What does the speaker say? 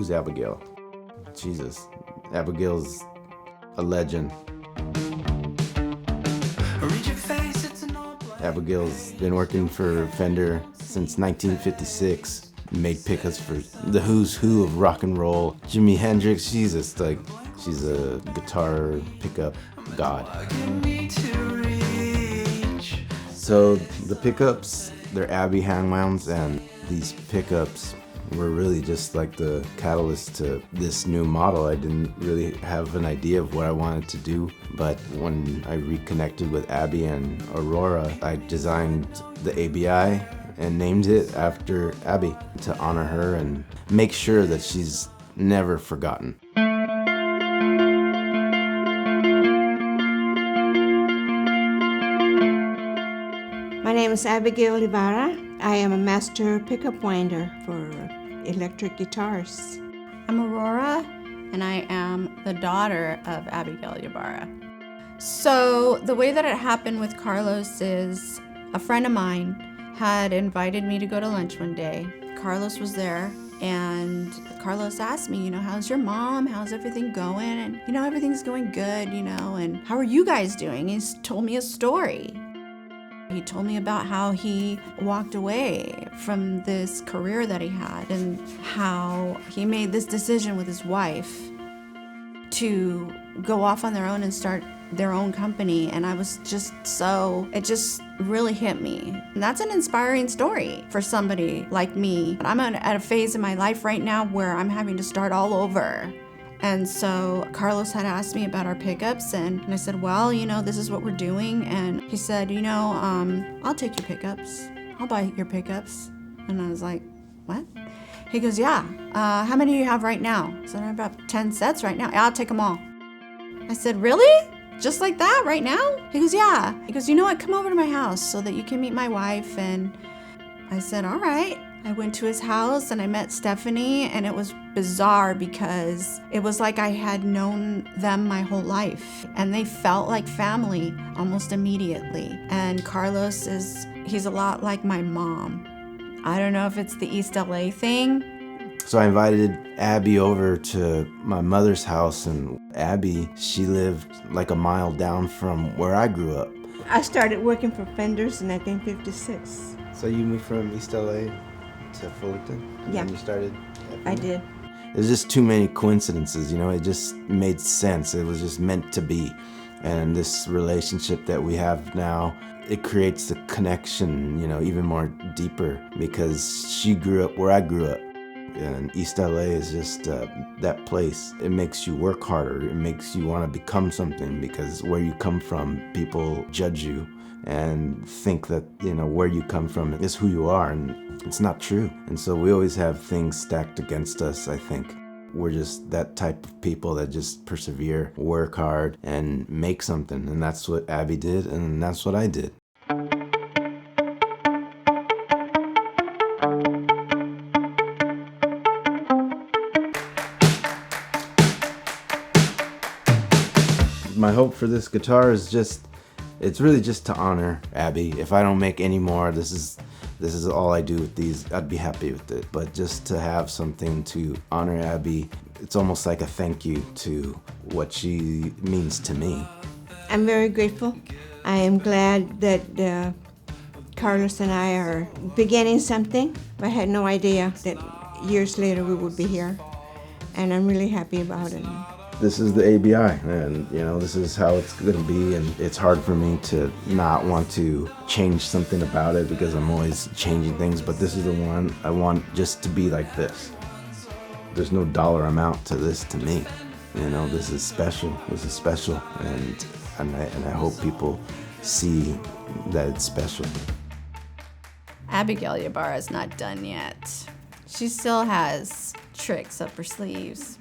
Who's Abigail? Jesus, Abigail's a legend. Abigail's been working for Fender since 1956. Made pickups for the who's who of rock and roll. Jimmy Hendrix, Jesus, she's a guitar pickup god. So the pickups, they're ABI hand wounds, and these pickups were really just like the catalyst to this new model. I didn't really have an idea of what I wanted to do, but when I reconnected with Abby and Aurora, I designed the ABI and named it after Abby to honor her and make sure that she's never forgotten. My name is Abigail Ybarra. I am a master pickup winder for electric guitars. I'm Aurora, and I am the daughter of Abigail Ybarra. So the way that it happened with Carlos is a friend of mine had invited me to go to lunch one day. Carlos was there, and Carlos asked me, how's your mom? How's everything going? And, everything's going good, and how are you guys doing? He's told me a story. He told me about how he walked away from this career that he had and how he made this decision with his wife to go off on their own and start their own company. And I was it just really hit me. And that's an inspiring story for somebody like me. I'm at a phase in my life right now where I'm having to start all over. And so Carlos had asked me about our pickups, and I said, well, this is what we're doing. And he said, I'll take your pickups. I'll buy your pickups. And I was like, what? He goes, yeah. How many do you have right now? I said, I have about 10 sets right now. I'll take them all. I said, really? Just like that right now? He goes, yeah. He goes, you know what? Come over to my house so that you can meet my wife. And I said, all right. I went to his house and I met Stephanie, and it was bizarre because it was like I had known them my whole life, and they felt like family almost immediately. And Carlos he's a lot like my mom. I don't know if it's the East LA thing. So I invited Abby over to my mother's house, and Abby, she lived like a mile down from where I grew up. I started working for Fenders in 1956. So you moved from East LA to Fullerton? Yeah. And you started? I did. There's just too many coincidences, it just made sense. It was just meant to be. And this relationship that we have now, it creates the connection, even more deeper, because she grew up where I grew up. And East LA is just that place. It makes you work harder. It makes you want to become something, because where you come from, people judge you and think that, where you come from is who you are, and it's not true. And so we always have things stacked against us, I think. We're just that type of people that just persevere, work hard, and make something. And that's what Abby did, and that's what I did. My hope for this guitar is it's really just to honor Abby. If I don't make any more, this is all I do with these, I'd be happy with it. But just to have something to honor Abby, it's almost like a thank you to what she means to me. I'm very grateful. I am glad that Carlos and I are beginning something. I had no idea that years later we would be here, and I'm really happy about it. This is the ABI, and this is how it's gonna be, and it's hard for me to not want to change something about it because I'm always changing things, but this is the one I want just to be like this. There's no dollar amount to this to me. This is special. This is special, and I hope people see that it's special. Abigail Ybarra is not done yet. She still has tricks up her sleeves.